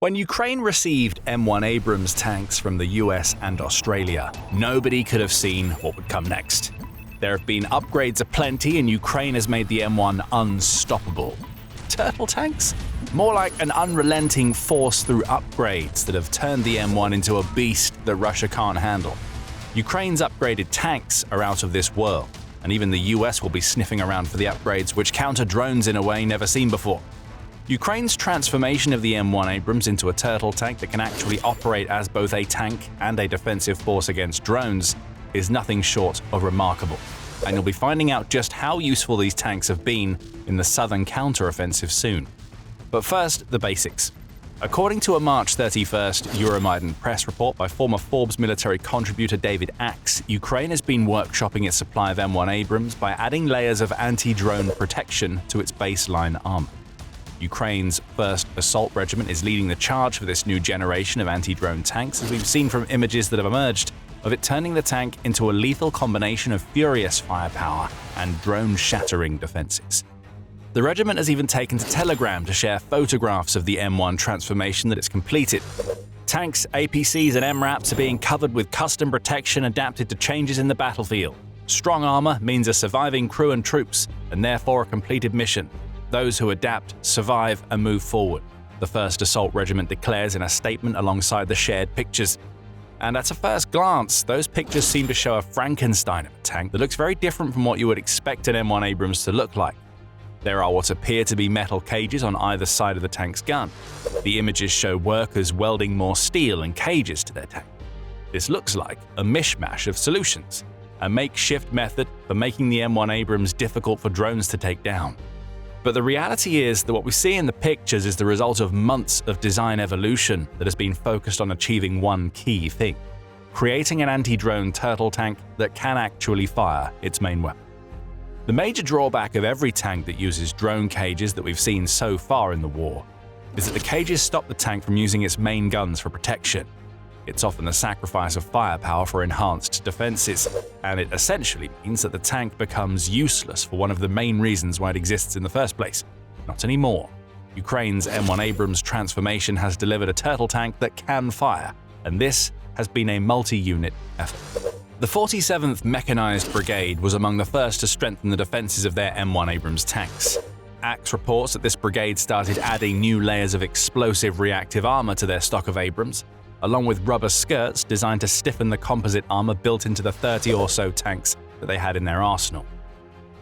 When Ukraine received M-1 Abrams tanks from the US and Australia, nobody could have seen what would come next. There have been upgrades aplenty, and Ukraine has made the M1 unstoppable. Turtle tanks? More like an unrelenting force through upgrades that have turned the M1 into a beast that Russia can't handle. Ukraine's upgraded tanks are out of this world, and even the US will be sniffing around for the upgrades which counter drones in a way never seen before. Ukraine's transformation of the M-1 Abrams into a turtle tank that can actually operate as both a tank and a defensive force against drones is nothing short of remarkable. And you'll be finding out just how useful these tanks have been in the southern counteroffensive soon. But first, the basics. According to a March 31st Euromaidan press report by former Forbes military contributor David Axe, Ukraine has been workshopping its supply of M-1 Abrams by adding layers of anti-drone protection to its baseline armor. Ukraine's 1st Assault Regiment is leading the charge for this new generation of anti-drone tanks, as we've seen from images that have emerged of it turning the tank into a lethal combination of furious firepower and drone-shattering defenses. The regiment has even taken to Telegram to share photographs of the M1 transformation that it's completed. Tanks, APCs and MRAPs are being covered with custom protection adapted to changes in the battlefield. Strong armor means a surviving crew and troops, and therefore a completed mission. Those who adapt, survive, and move forward, the 1st Assault Regiment declares in a statement alongside the shared pictures. And at a first glance, those pictures seem to show a Frankenstein of a tank that looks very different from what you would expect an M1 Abrams to look like. There are what appear to be metal cages on either side of the tank's gun. The images show workers welding more steel and cages to their tank. This looks like a mishmash of solutions, a makeshift method for making the M1 Abrams difficult for drones to take down. But the reality is that what we see in the pictures is the result of months of design evolution that has been focused on achieving one key thing: creating an anti-drone turtle tank that can actually fire its main weapon. The major drawback of every tank that uses drone cages that we've seen so far in the war is that the cages stop the tank from using its main guns for protection. It's often the sacrifice of firepower for enhanced defenses, and it essentially means that the tank becomes useless for one of the main reasons why it exists in the first place. Not anymore. Ukraine's M1 Abrams transformation has delivered a turtle tank that can fire, and this has been a multi-unit effort. The 47th Mechanized Brigade was among the first to strengthen the defenses of their M1 Abrams tanks. Axe reports that this brigade started adding new layers of explosive reactive armor to their stock of Abrams, along with rubber skirts designed to stiffen the composite armor built into the 30 or so tanks that they had in their arsenal.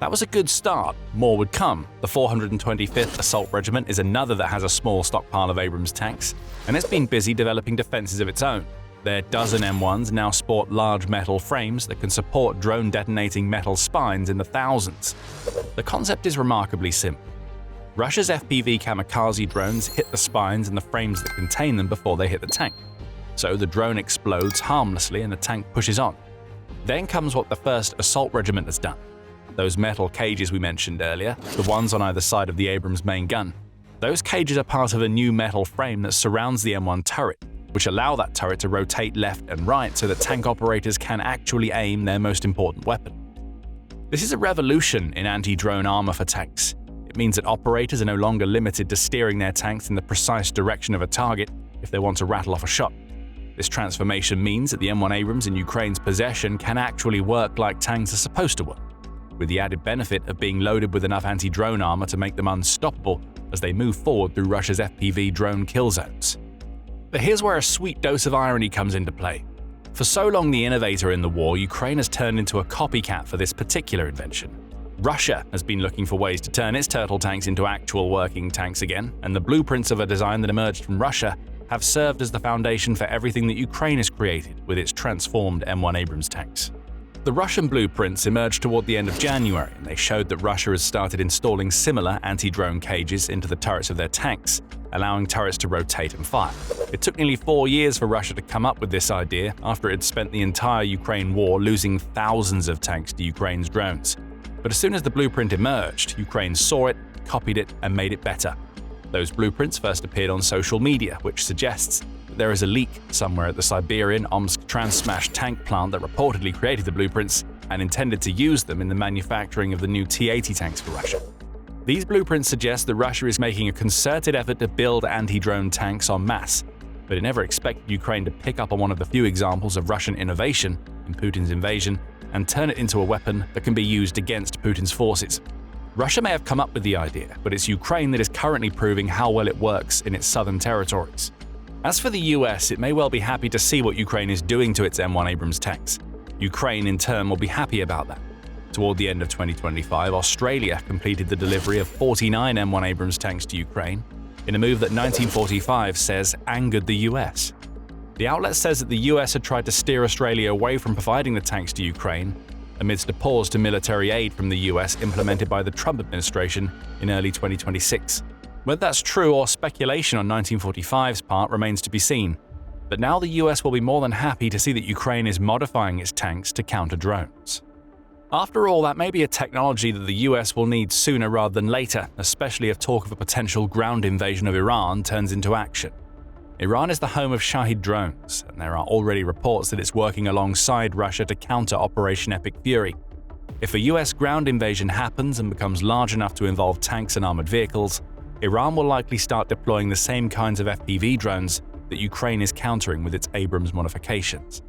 That was a good start. More would come. The 425th Assault Regiment is another that has a small stockpile of Abrams tanks, and it's been busy developing defenses of its own. Their dozen M1s now sport large metal frames that can support drone-detonating metal spines in the thousands. The concept is remarkably simple. Russia's FPV kamikaze drones hit the spines and the frames that contain them before they hit the tank. So the drone explodes harmlessly and the tank pushes on. Then comes what the 1st Assault Regiment has done. Those metal cages we mentioned earlier, the ones on either side of the Abrams main gun, those cages are part of a new metal frame that surrounds the M1 turret, which allow that turret to rotate left and right so that tank operators can actually aim their most important weapon. This is a revolution in anti-drone armor for tanks. It means that operators are no longer limited to steering their tanks in the precise direction of a target if they want to rattle off a shot. This transformation means that the M1 Abrams in Ukraine's possession can actually work like tanks are supposed to work, with the added benefit of being loaded with enough anti-drone armor to make them unstoppable as they move forward through Russia's FPV drone kill zones. But here's where a sweet dose of irony comes into play. For so long the innovator in the war, Ukraine has turned into a copycat for this particular invention. Russia has been looking for ways to turn its turtle tanks into actual working tanks again, and the blueprints of a design that emerged from Russia have served as the foundation for everything that Ukraine has created with its transformed M1 Abrams tanks. The Russian blueprints emerged toward the end of January, and they showed that Russia has started installing similar anti-drone cages into the turrets of their tanks, allowing turrets to rotate and fire. It took nearly 4 years for Russia to come up with this idea after it had spent the entire Ukraine war losing thousands of tanks to Ukraine's drones. But as soon as the blueprint emerged, Ukraine saw it, copied it, and made it better. Those blueprints first appeared on social media, which suggests that there is a leak somewhere at the Siberian Omsk Transmash tank plant that reportedly created the blueprints and intended to use them in the manufacturing of the new T-80 tanks for Russia. These blueprints suggest that Russia is making a concerted effort to build anti-drone tanks en masse, but it never expected Ukraine to pick up on one of the few examples of Russian innovation in Putin's invasion and turn it into a weapon that can be used against Putin's forces. Russia may have come up with the idea, but it's Ukraine that is currently proving how well it works in its southern territories. As for the US, it may well be happy to see what Ukraine is doing to its M-1 Abrams tanks. Ukraine, in turn, will be happy about that. Toward the end of 2025, Australia completed the delivery of 49 M-1 Abrams tanks to Ukraine, in a move that 1945 says angered the US. The outlet says that the US had tried to steer Australia away from providing the tanks to Ukraine amidst a pause to military aid from the US implemented by the Trump administration in early 2026. Whether that's true or speculation on 1945's part remains to be seen, but now the US will be more than happy to see that Ukraine is modifying its tanks to counter drones. After all, that may be a technology that the US will need sooner rather than later, especially if talk of a potential ground invasion of Iran turns into action. Iran is the home of Shahid drones, and there are already reports that it's working alongside Russia to counter Operation Epic Fury. If a US ground invasion happens and becomes large enough to involve tanks and armored vehicles, Iran will likely start deploying the same kinds of FPV drones that Ukraine is countering with its Abrams modifications.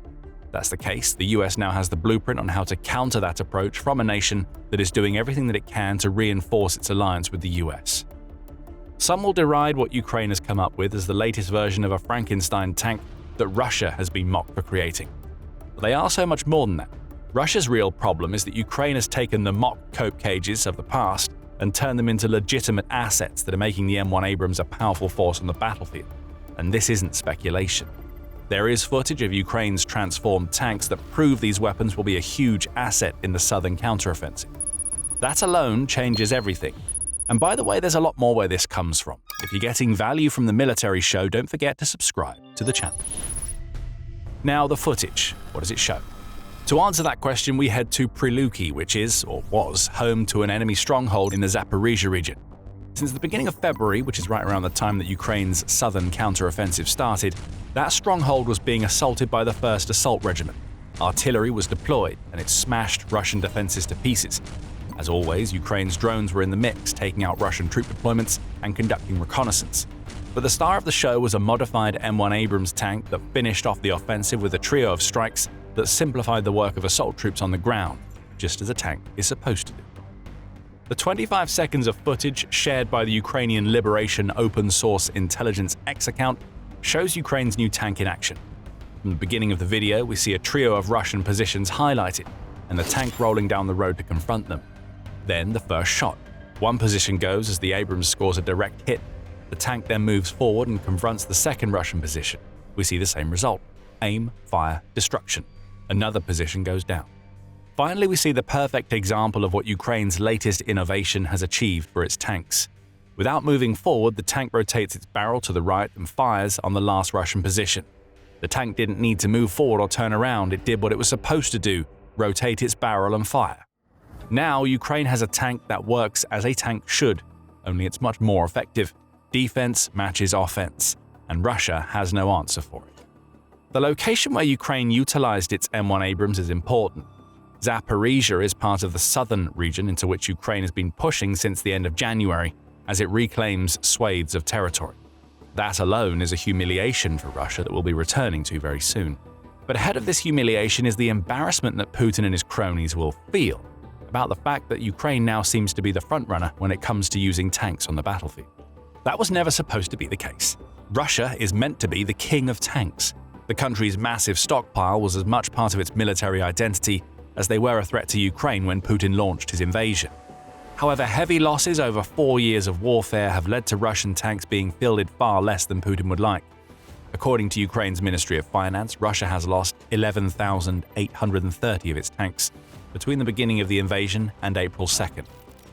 If that's the case, the US now has the blueprint on how to counter that approach from a nation that is doing everything that it can to reinforce its alliance with the US. Some will deride what Ukraine has come up with as the latest version of a Frankenstein tank that Russia has been mocked for creating. But they are so much more than that. Russia's real problem is that Ukraine has taken the mock cope cages of the past and turned them into legitimate assets that are making the M-1 Abrams a powerful force on the battlefield. And this isn't speculation. There is footage of Ukraine's transformed tanks that prove these weapons will be a huge asset in the southern counteroffensive. That alone changes everything. And by the way, there's a lot more where this comes from. If you're getting value from the military show, don't forget to subscribe to the channel. Now, the footage. What does it show? To answer that question, we head to Prilukki, which is, or was, home to an enemy stronghold in the Zaparisia region. Since the beginning of February, which is right around the time that Ukraine's southern counteroffensive started, that stronghold was being assaulted by the 1st Assault Regiment. Artillery was deployed, and it smashed Russian defenses to pieces. As always, Ukraine's drones were in the mix, taking out Russian troop deployments and conducting reconnaissance. But the star of the show was a modified M-1 Abrams tank that finished off the offensive with a trio of strikes that simplified the work of assault troops on the ground, just as a tank is supposed to do. The 25 seconds of footage shared by the Ukrainian Liberation open source Intelligence X account shows Ukraine's new tank in action. From the beginning of the video, we see a trio of Russian positions highlighted, and the tank rolling down the road to confront them. Then the first shot. One position goes as the Abrams scores a direct hit. The tank then moves forward and confronts the second Russian position. We see the same result. Aim, fire, destruction. Another position goes down. Finally, we see the perfect example of what Ukraine's latest innovation has achieved for its tanks. Without moving forward, the tank rotates its barrel to the right and fires on the last Russian position. The tank didn't need to move forward or turn around, it did what it was supposed to do, rotate its barrel and fire. Now, Ukraine has a tank that works as a tank should, only it's much more effective. Defense matches offense, and Russia has no answer for it. The location where Ukraine utilized its M-1 Abrams is important. Zaparisia is part of the southern region into which Ukraine has been pushing since the end of January as it reclaims swathes of territory. That alone is a humiliation for Russia that we'll be returning to very soon. But ahead of this humiliation is the embarrassment that Putin and his cronies will feel about the fact that Ukraine now seems to be the frontrunner when it comes to using tanks on the battlefield. That was never supposed to be the case. Russia is meant to be the king of tanks. The country's massive stockpile was as much part of its military identity as they were a threat to Ukraine when Putin launched his invasion. However, heavy losses over 4 years of warfare have led to Russian tanks being fielded far less than Putin would like. According to Ukraine's Ministry of Finance, Russia has lost 11,830 of its tanks between the beginning of the invasion and April 2nd.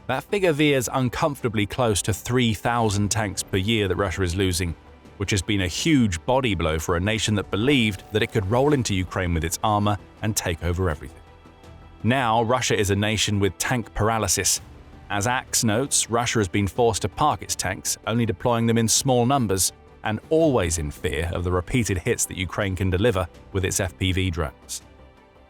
That figure veers uncomfortably close to 3,000 tanks per year that Russia is losing, which has been a huge body blow for a nation that believed that it could roll into Ukraine with its armor and take over everything. Now, Russia is a nation with tank paralysis. As Axe notes, Russia has been forced to park its tanks, only deploying them in small numbers, and always in fear of the repeated hits that Ukraine can deliver with its FPV drones.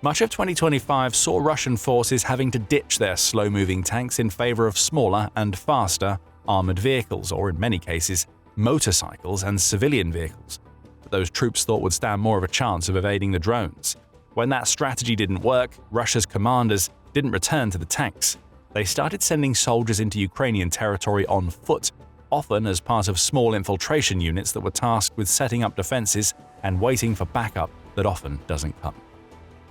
Much of 2025 saw Russian forces having to ditch their slow-moving tanks in favor of smaller and faster armored vehicles, or in many cases, motorcycles and civilian vehicles, that those troops thought would stand more of a chance of evading the drones. When that strategy didn't work, Russia's commanders didn't return to the tanks. They started sending soldiers into Ukrainian territory on foot, often as part of small infiltration units that were tasked with setting up defenses and waiting for backup that often doesn't come.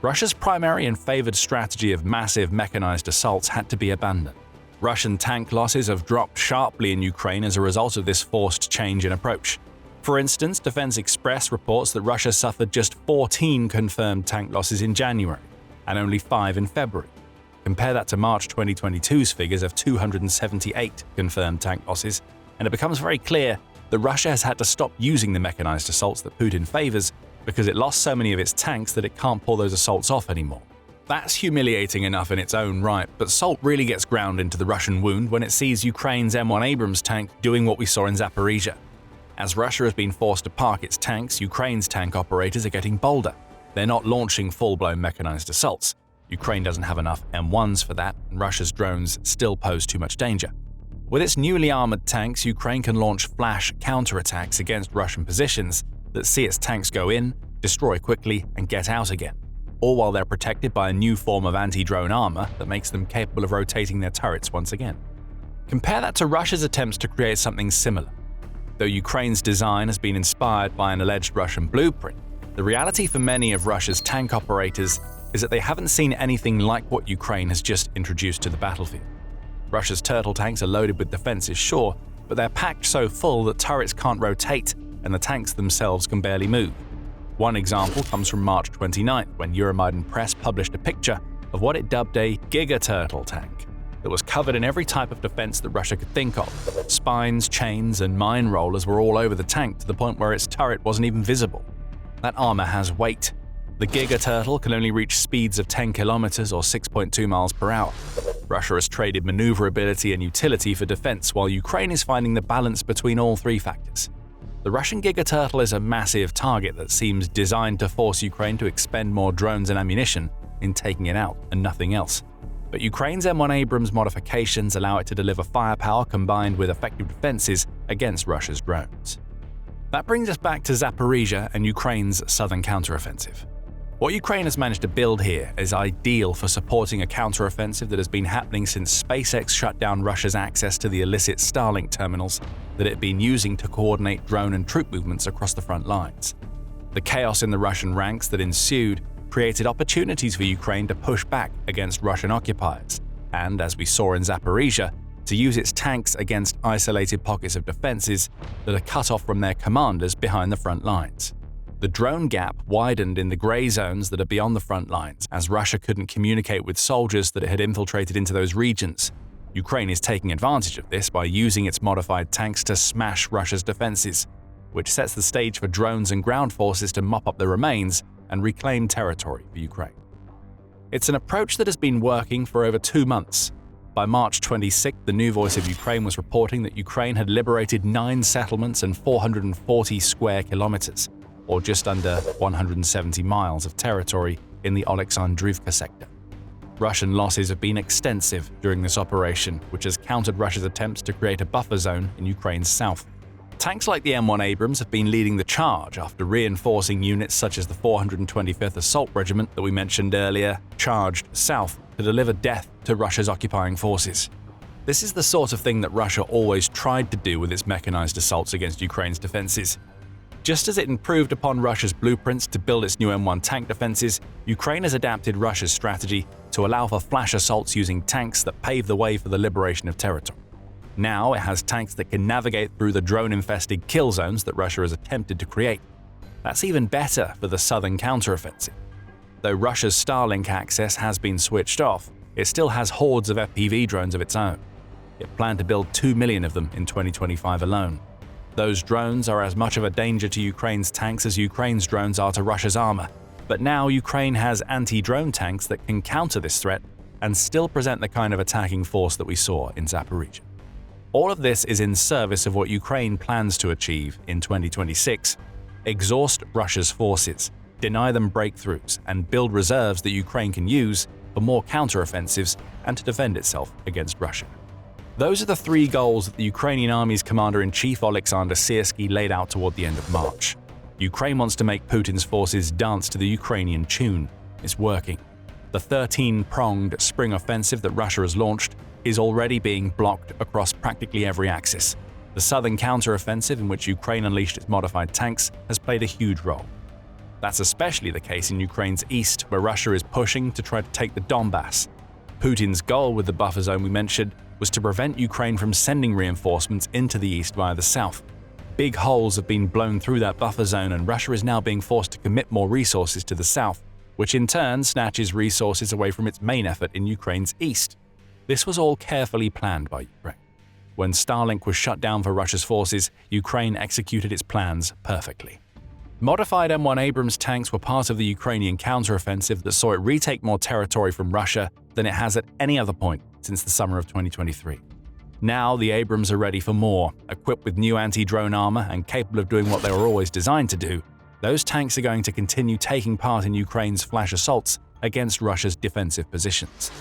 Russia's primary and favored strategy of massive mechanized assaults had to be abandoned. Russian tank losses have dropped sharply in Ukraine as a result of this forced change in approach. For instance, Defense Express reports that Russia suffered just 14 confirmed tank losses in January, and only 5 in February. Compare that to March 2022's figures of 278 confirmed tank losses, and it becomes very clear that Russia has had to stop using the mechanized assaults that Putin favors because it lost so many of its tanks that it can't pull those assaults off anymore. That's humiliating enough in its own right, but salt really gets ground into the Russian wound when it sees Ukraine's M-1 Abrams tank doing what we saw in Zaparisia. As Russia has been forced to park its tanks, Ukraine's tank operators are getting bolder. They're not launching full-blown mechanized assaults. Ukraine doesn't have enough M1s for that, and Russia's drones still pose too much danger. With its newly armored tanks, Ukraine can launch flash counterattacks against Russian positions that see its tanks go in, destroy quickly, and get out again, all while they're protected by a new form of anti-drone armor that makes them capable of rotating their turrets once again. Compare that to Russia's attempts to create something similar. Though Ukraine's design has been inspired by an alleged Russian blueprint, the reality for many of Russia's tank operators is that they haven't seen anything like what Ukraine has just introduced to the battlefield. Russia's turtle tanks are loaded with defenses, sure, but they're packed so full that turrets can't rotate and the tanks themselves can barely move. One example comes from March 29th, when Euromaidan Press published a picture of what it dubbed a giga-turtle tank that was covered in every type of defense that Russia could think of. Spines, chains, and mine rollers were all over the tank to the point where its turret wasn't even visible. That armor has weight. The giga-turtle can only reach speeds of 10 kilometers or 6.2 miles per hour. Russia has traded maneuverability and utility for defense, while Ukraine is finding the balance between all three factors. The Russian giga-turtle is a massive target that seems designed to force Ukraine to expend more drones and ammunition in taking it out, and nothing else. But Ukraine's M-1 Abrams modifications allow it to deliver firepower combined with effective defenses against Russia's drones. That brings us back to Zaparisia and Ukraine's southern counteroffensive. What Ukraine has managed to build here is ideal for supporting a counteroffensive that has been happening since SpaceX shut down Russia's access to the illicit Starlink terminals that it had been using to coordinate drone and troop movements across the front lines. The chaos in the Russian ranks that ensued created opportunities for Ukraine to push back against Russian occupiers, and, as we saw in Zaparisia, to use its tanks against isolated pockets of defenses that are cut off from their commanders behind the front lines. The drone gap widened in the grey zones that are beyond the front lines, as Russia couldn't communicate with soldiers that it had infiltrated into those regions. Ukraine is taking advantage of this by using its modified tanks to smash Russia's defenses, which sets the stage for drones and ground forces to mop up the remains and reclaim territory for Ukraine. It's an approach that has been working for over 2 months. By March 26th, the New Voice of Ukraine was reporting that Ukraine had liberated 9 settlements and 440 square kilometers, or just under 170 miles of territory in the Oleksandrivka sector. Russian losses have been extensive during this operation, which has countered Russia's attempts to create a buffer zone in Ukraine's south. Tanks like the M-1 Abrams have been leading the charge after reinforcing units such as the 425th Assault Regiment that we mentioned earlier charged south to deliver death to Russia's occupying forces. This is the sort of thing that Russia always tried to do with its mechanized assaults against Ukraine's defenses. Just as it improved upon Russia's blueprints to build its new M1 tank defenses, Ukraine has adapted Russia's strategy to allow for flash assaults using tanks that pave the way for the liberation of territory. Now it has tanks that can navigate through the drone-infested kill zones that Russia has attempted to create. That's even better for the southern counteroffensive. Though Russia's Starlink access has been switched off, it still has hordes of FPV drones of its own. It planned to build 2 million of them in 2025 alone. Those drones are as much of a danger to Ukraine's tanks as Ukraine's drones are to Russia's armor. But now Ukraine has anti-drone tanks that can counter this threat and still present the kind of attacking force that we saw in Zaparisia. All of this is in service of what Ukraine plans to achieve in 2026: exhaust Russia's forces, deny them breakthroughs, and build reserves that Ukraine can use for more counteroffensives and to defend itself against Russia. Those are the three goals that the Ukrainian army's commander-in-chief Alexander Syrskyi laid out toward the end of March. Ukraine wants to make Putin's forces dance to the Ukrainian tune. It's working. The 13-pronged spring offensive that Russia has launched is already being blocked across practically every axis. The southern counteroffensive, in which Ukraine unleashed its modified tanks, has played a huge role. That's especially the case in Ukraine's east, where Russia is pushing to try to take the Donbass. Putin's goal with the buffer zone we mentioned was to prevent Ukraine from sending reinforcements into the east via the south. Big holes have been blown through that buffer zone, and Russia is now being forced to commit more resources to the south, which in turn snatches resources away from its main effort in Ukraine's east. This was all carefully planned by Ukraine. When Starlink was shut down for Russia's forces, Ukraine executed its plans perfectly. Modified M-1 Abrams tanks were part of the Ukrainian counteroffensive that saw it retake more territory from Russia than it has at any other point since the summer of 2023. Now the Abrams are ready for more. Equipped with new anti-drone armor and capable of doing what they were always designed to do, those tanks are going to continue taking part in Ukraine's flash assaults against Russia's defensive positions.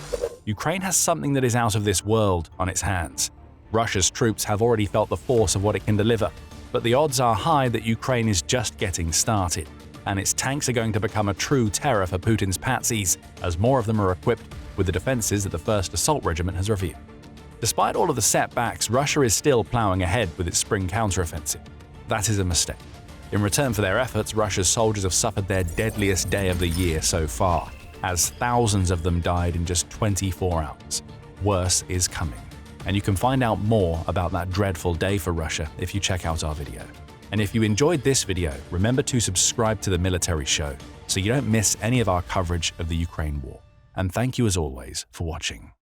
Ukraine has something that is out of this world on its hands. Russia's troops have already felt the force of what it can deliver, but the odds are high that Ukraine is just getting started, and its tanks are going to become a true terror for Putin's patsies as more of them are equipped with the defenses that the 1st Assault Regiment has revealed. Despite all of the setbacks, Russia is still plowing ahead with its spring counteroffensive. That is a mistake. In return for their efforts, Russia's soldiers have suffered their deadliest day of the year so far, as thousands of them died in just 24 hours. Worse is coming. And you can find out more about that dreadful day for Russia if you check out our video. And if you enjoyed this video, remember to subscribe to the Military Show so you don't miss any of our coverage of the Ukraine war. And thank you as always for watching.